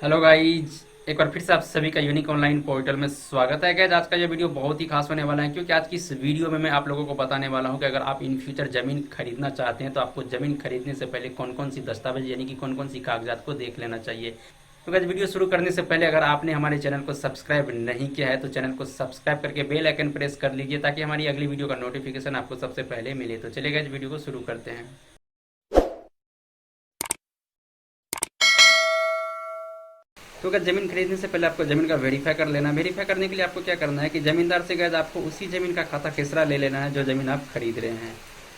Hello guys, एक बार फिर से आप सभी का यूनिक ऑनलाइन पोर्टल में स्वागत है। गाइज आज का ये वीडियो बहुत ही खास होने वाला है, क्योंकि आज की इस वीडियो में मैं आप लोगों को बताने वाला हूं कि अगर आप इन फ्यूचर ज़मीन खरीदना चाहते हैं तो आपको ज़मीन खरीदने से पहले कौन कौन सी दस्तावेज यानी कि कौन कौन सी कागजात को देख लेना चाहिए। तो गाइज वीडियो शुरू करने से पहले अगर आपने हमारे चैनल को सब्सक्राइब नहीं किया है तो चैनल को सब्सक्राइब करके बेल आइकन प्रेस कर लीजिए, ताकि हमारी अगली वीडियो का नोटिफिकेशन आपको सबसे पहले मिले। तो चलिए गाइज वीडियो को शुरू करते हैं। तो अगर ज़मीन खरीदने से पहले आपको ज़मीन का वेरीफाई कर लेना है। वेरीफाई करने के लिए आपको क्या करना है कि ज़मींदार से गैज आपको उसी ज़मीन का खाता खेसरा ले लेना है जो ज़मीन आप खरीद रहे हैं।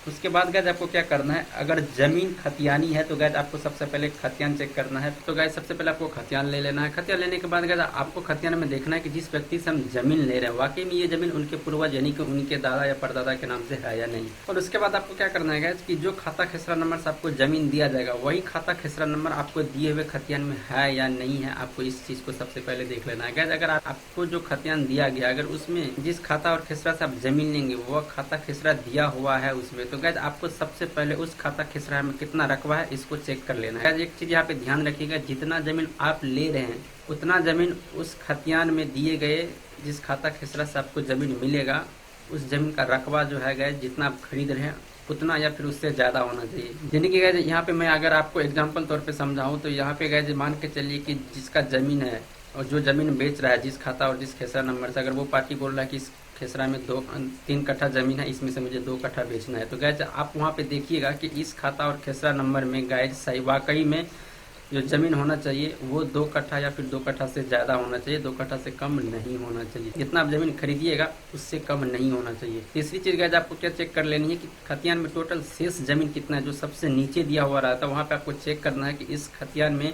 उसके बाद गैज आपको क्या करना है, अगर ज़मीन खतियानी है तो गैज आपको सबसे पहले खतियान चेक करना है। तो गैज सबसे पहले आपको खतियान ले लेना है। खतियान लेने के बाद गैज आपको खतियान में देखना है कि जिस व्यक्ति से हम ज़मीन ले रहे हैं वाकई में ये ज़मीन उनके पूर्वज यानी कि उनके दादा या परदादा के नाम से है या नहीं। और उसके बाद आपको क्या करना है गैज कि जो खाता खेसरा नंबर से आपको ज़मीन दिया जाएगा वही खाता खेसरा नंबर आपको दिए हुए खतियान में है या नहीं है, आपको इस चीज़ को सबसे पहले देख लेना है। गैज अगर आपको जो खतियान दिया गया अगर उसमें जिस खाता और खेसरा से आप ज़मीन लेंगे वह खाता खेसरा दिया हुआ है उसमें, तो गैज आपको सबसे पहले उस खाता खेसरा में कितना रकबा है इसको चेक कर लेना है। एक चीज यहाँ पे ध्यान रखिएगा, जितना जमीन आप ले रहे हैं उतना जमीन उस खतियान में दिए गए जिस खाता खेसरा से आपको जमीन मिलेगा उस जमीन का रकबा जो है गए जितना आप खरीद रहे हैं उतना या फिर उससे ज़्यादा होना चाहिए। यानी कि गए यहाँ पे मैं अगर आपको एग्जाम्पल तौर पे समझाऊँ तो यहाँ पे गए मान के चलिए कि जिसका ज़मीन है और जो ज़मीन बेच रहा है जिस खाता और जिस खेसरा नंबर से, अगर वो पार्टी बोल रहा है कि इस खेसरा में 3 कट्ठा ज़मीन है, इसमें से मुझे 2 कट्ठा बेचना है, तो गैज आप वहाँ पे देखिएगा कि इस खाता और खेसरा नंबर में गैज सही वाकई में जो ज़मीन होना चाहिए वो 2 कट्ठा या फिर 2 कट्ठा से ज़्यादा होना चाहिए, 2 कट्ठा से कम नहीं होना चाहिए। जितना आप ज़मीन खरीदिएगा उससे कम नहीं होना चाहिए। तीसरी चीज़ गैज आपको क्या चेक कर लेनी है कि खतियान में टोटल शेष ज़मीन कितना है, जो सबसे नीचे दिया हुआ रहता है वहाँ पे आपको चेक करना है कि इस खतियान में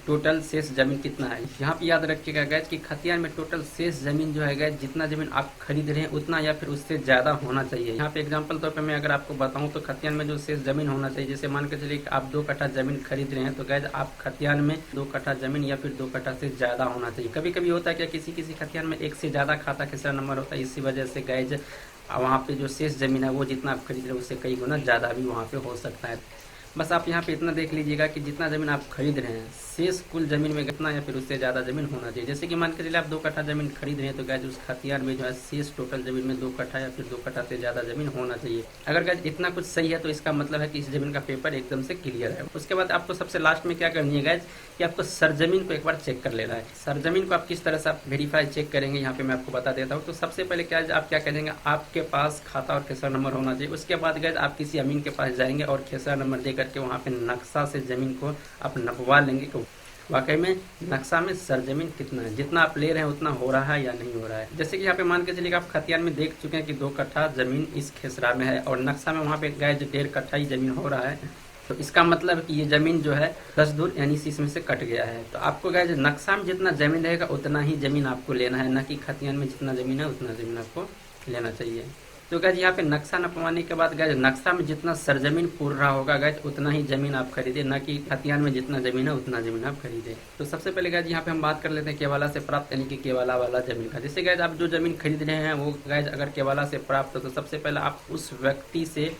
टोटल शेष जमीन कितना है। यहाँ पे याद रखिएगा गैज कि खतियान में टोटल शेष जमीन जो है गैज जितना जमीन आप खरीद रहे हैं उतना या फिर उससे ज़्यादा होना चाहिए। यहाँ पे एग्जांपल तौर पे मैं अगर आपको बताऊँ तो खतियान में जो शेष जमीन होना चाहिए, जैसे मान के चलिए कि आप 2 कट्ठा जमीन खरीद रहे हैं तो गैज आप खतियान में 2 कट्ठा जमीन या फिर 2 कट्ठा से ज़्यादा होना चाहिए। कभी कभी होता है क्या किसी किसी खतियान में एक से ज़्यादा खाता खेसरा नंबर होता है, इसी वजह से गैज वहाँ पे जो शेष जमीन है वो जितना आप खरीद रहे हैं उससे कई गुना ज़्यादा भी वहाँ पे हो सकता है। बस आप यहाँ पे इतना देख लीजिएगा कि जितना ज़मीन आप खरीद रहे हैं शेष कुल ज़मीन में कितना या फिर उससे ज़्यादा ज़मीन होना चाहिए। जैसे कि मान के चलिए आप 2 कट्ठा ज़मीन खरीद रहे हैं तो गैज उस खतियान में जो है शेष टोटल ज़मीन में 2 कट्ठा या फिर 2 कट्ठा से ज़्यादा ज़मीन होना चाहिए। अगर गैज इतना कुछ सही है तो इसका मतलब है कि इस ज़मीन का पेपर एकदम से क्लियर है। उसके बाद आपको सबसे लास्ट में क्या करनी है गैज कि आपको सरजमीन को एक बार चेक कर लेना है। सरजमीन को आप किस तरह से आप वेरीफाई चेक करेंगे यहाँ पे मैं आपको बता देता हूँ। तो सबसे पहले क्या आप क्या करेंगे, आपके पास खाता और खेसरा नंबर होना चाहिए। उसके बाद गैज आप किसी अमीन के पास जाएंगे और खेसरा नंबर दे करके वहाँ पे नक्शा से ज़मीन को आप नपवा लेंगे कि वाकई में नक्शा में सरजमीन कितना है, जितना आप ले रहे हैं उतना हो रहा है या नहीं हो रहा है। जैसे कि यहाँ पे मान के चलिए आप खतियान में देख चुके हैं कि 2 कट्ठा ज़मीन इस खेसरा में है और नक्शा में वहाँ पे गैज 1.5 कट्ठा ही ज़मीन हो रहा है, तो इसका मतलब कि ये ज़मीन जो है 10 दूर यानी इसमें से कट गया है। तो आपको गैज नक्शा में जितना ज़मीन रहेगा उतना ही ज़मीन आपको लेना है, न कि खतियान में जितना ज़मीन है उतना ज़मीन आपको लेना चाहिए। तो गैज यहाँ पे नक्शा नपवाने के बाद गैज नक्शा में जितना सरजमीन पूर रहा होगा गैज उतना ही ज़मीन आप खरीदे, न कि खतियान में जितना ज़मीन है उतना ज़मीन आप खरीदे। तो सबसे पहले गैज यहाँ पे हम बात कर लेते हैं केवाला से प्राप्त यानी कि केवाला वाला ज़मीन का। जैसे गैज आप जो ज़मीन खरीद रहे हैं वो गैज अगर केवाला से प्राप्त हो तो सबसे पहले आप उस व्यक्ति से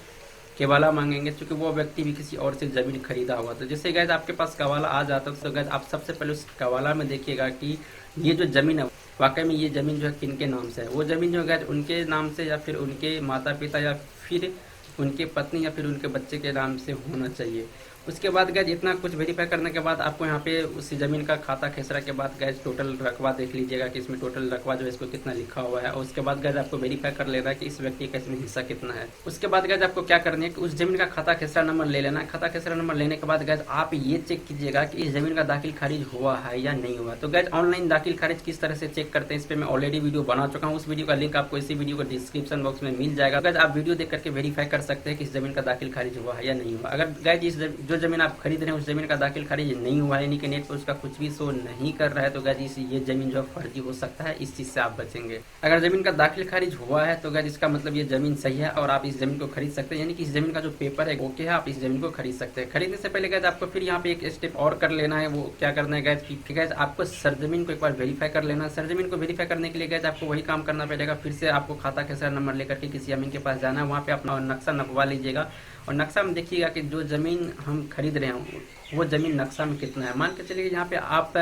केवाला मांगेंगे, क्योंकि वो व्यक्ति भी किसी और से ज़मीन खरीदा हुआ। तो जैसे गैज आपके पास कवाला आ जाता है तो गैज आप सबसे पहले उस कवाला में देखिएगा कि ये जो ज़मीन है वाकई में ये ज़मीन जो है किन के नाम से है। वो ज़मीन जो गैज उनके नाम से या फिर उनके माता पिता या फिर उनके पत्नी या फिर उनके बच्चे के नाम से होना चाहिए। उसके बाद गैज इतना कुछ वेरीफाई करने के बाद आपको यहाँ पे उस ज़मीन का खाता खेसरा के बाद गैज टोटल रकबा देख लीजिएगा कि इसमें टोटल रकबा जो है इसको कितना लिखा हुआ है। और उसके बाद गैज आपको वेरीफाई कर लेना है कि इस व्यक्ति का इसमें हिस्सा कितना है। उसके बाद गैज आपको क्या करनी है कि उस ज़मीन का खाता खेसरा नंबर ले लेना है। खाता खेसरा नंबर लेने के बाद गैज आप ये चेक कीजिएगा कि इस ज़मीन का दाखिल खारिज हुआ है या नहीं हुआ। तो गैज ऑनलाइन दाखिल खारिज किस तरह से चेक करते हैं इस पर मैं ऑलरेडी वीडियो बना चुका हूँ, उस वीडियो का लिंक आपको इसी वीडियो को डिस्क्रिप्शन बॉक्स में मिल जाएगा। गैज आप वीडियो देख करके वेरीफाई कर सकते हैं कि इस ज़मीन का दाखिल खारिज हुआ है या नहीं हुआ। अगर गैज इस जो ज़मीन आप खरीद रहे हैं उस ज़मीन का दाखिल खारिज नहीं हुआ है यानी कि नेट पर उसका कुछ भी शो नहीं कर रहा है तो गैज ये ज़मीन जो फर्जी हो सकता है, इस चीज़ से आप बचेंगे। अगर ज़मीन का दाखिल खारिज हुआ है तो गैज इसका मतलब ये ज़मीन सही है और आप इस ज़मीन को खरीद सकते हैं, यानी कि इस ज़मीन का जो पेपर है ओके है, आप इस ज़मीन को खरीद सकते हैं। खरीदने से पहले गैज आपको फिर यहाँ पे एक स्टेप और कर लेना है। वो क्या करना है गैज कि गैज आपको सरजमीन को एक बार वेरीफाई कर लेना है। सरजमीन को वेरीफाई करने के लिए गैज आपको वही काम करना पड़ेगा, फिर से आपको खाता खेसरा नंबर लेकर के किसी अमीन के पास जाना है, वहाँ पे अपना नक्शा नपवा लीजिएगा और नक्शा में देखिएगा कि जो ज़मीन हम खरीद रहे हैं वो ज़मीन नक्शा में कितना है। मान के चलिए यहाँ पे आप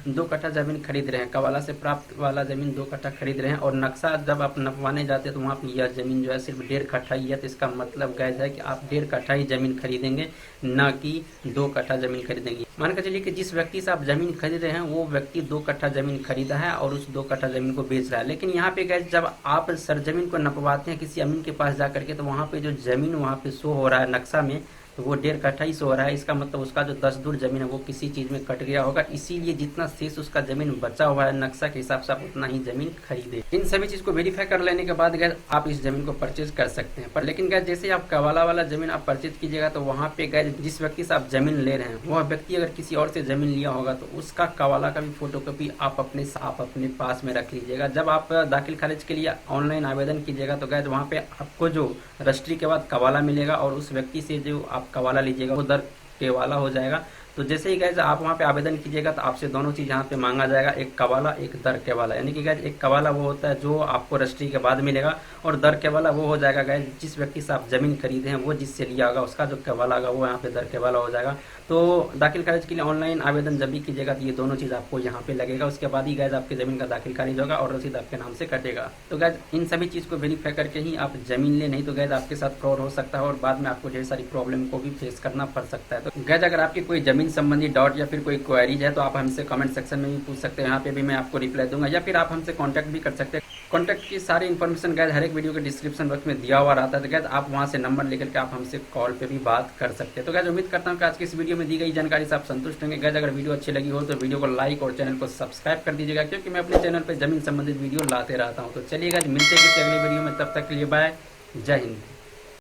2 कट्ठा ज़मीन खरीद रहे हैं, कवाला से प्राप्त वाला ज़मीन 2 कट्ठा खरीद रहे हैं, और नक्शा जब आप नपवाने जाते हैं तो वहाँ पे यह ज़मीन जो है सिर्फ 1.5 कट्ठा ही है। तो इसका मतलब गाइस है कि आप 1.5 कट्ठा ही ज़मीन खरीदेंगे, ना कि 2 कट्ठा ज़मीन खरीदेंगे। मान के चलिए कि जिस व्यक्ति से आप ज़मीन खरीद रहे हैं वो व्यक्ति 2 कट्ठा ज़मीन खरीदा है और उस 2 कट्ठा ज़मीन को बेच रहा है। लेकिन यहाँ पे गाइस जब आप सरजमीन को नपवाते हैं किसी अमीन के पास जा करके, तो वहाँ पे जो ज़मीन वहाँ पे शो हो रहा है नक्शा में, तो वो 1.5 कट्ठा ही शो हो रहा है। इसका मतलब उसका जो 10 दूर ज़मीन है वो किसी चीज़ में कट गया होगा, इसीलिए जितना शेष उसका ज़मीन बचा हुआ है नक्शा के हिसाब से आप उतना ही ज़मीन खरीदे। इन सभी चीज़ को वेरीफाई कर लेने के बाद गैस आप इस ज़मीन को परचेज कर सकते हैं। पर लेकिन गैस जैसे आप कवाला वाला ज़मीन आप परचेज कीजिएगा तो वहाँ पे गैस जिस व्यक्ति से आप ज़मीन ले रहे हैं वह व्यक्ति अगर किसी और से ज़मीन लिया होगा तो उसका कवाला का भी फोटोकॉपी आप अपने पास में रख लीजिएगा। जब आप दाखिल खारिज के लिए ऑनलाइन आवेदन कीजिएगा तो गैस वहाँ पे आपको जो रजिस्ट्री के बाद कवाला मिलेगा और उस व्यक्ति से जो आप कवाला लीजिएगा वो दर के वाला हो जाएगा। तो जैसे ही गैस आप वहाँ पे आवेदन कीजिएगा तो आपसे दोनों चीज़ यहाँ पे मांगा जाएगा, एक कवाला एक दर के वाला। यानी कि गैस एक कवाला वो होता है जो आपको रजिस्ट्री के बाद मिलेगा, और दर के वाला वो हो जाएगा गैस जिस व्यक्ति से आप ज़मीन खरीदे हैं वो जिससे लिया होगा उसका जो कवाला होगा वो यहाँ पे दर के वाला हो जाएगा। तो दाखिल खारिज के लिए ऑनलाइन आवेदन जब भी कीजिएगा तो ये दोनों चीज़ आपको यहाँ पे लगेगा, उसके बाद ही गैस आपकी ज़मीन का दाखिल खारिज होगा और रसीद आपके नाम से कटेगा। तो गैस इन सभी चीज़ को वेरीफाई करके ही आप ज़मीन ले, नहीं तो गैस आपके साथ फ्रॉड हो सकता है और बाद में आपको ढेर सारी प्रॉब्लम को भी फेस करना पड़ सकता है। तो गैस अगर आपकी कोई ज़मीन संबंधी डाउट या फिर कोई क्वेरीज है तो आप हमसे कमेंट सेक्शन में भी पूछ सकते हैं, यहाँ पे भी मैं आपको रिप्लाई दूंगा, या फिर आप हमसे कांटेक्ट भी कर सकते हैं। कांटेक्ट की सारी इन्फॉर्मेशन गैस हर एक वीडियो के डिस्क्रिप्शन बॉक्स में दिया हुआ रहता है, तो गैस आप वहाँ से नंबर लेकर के आप हमसे कॉल पे भी बात कर सकते हैं। तो गैस उम्मीद करता हूँ कि आज की इस वीडियो में दी गई जानकारी से आप संतुष्ट होंगे। गैस अगर वीडियो अच्छी लगी हो तो वीडियो को लाइक और चैनल को सब्सक्राइब कर दीजिएगा, क्योंकि मैं अपने चैनल पर जमीन संबंधित वीडियो लाते रहता हूँ। तो चलिए गैस मिलते हैं किसी अगली वीडियो में, तब तक के लिए बाय, जय हिंद।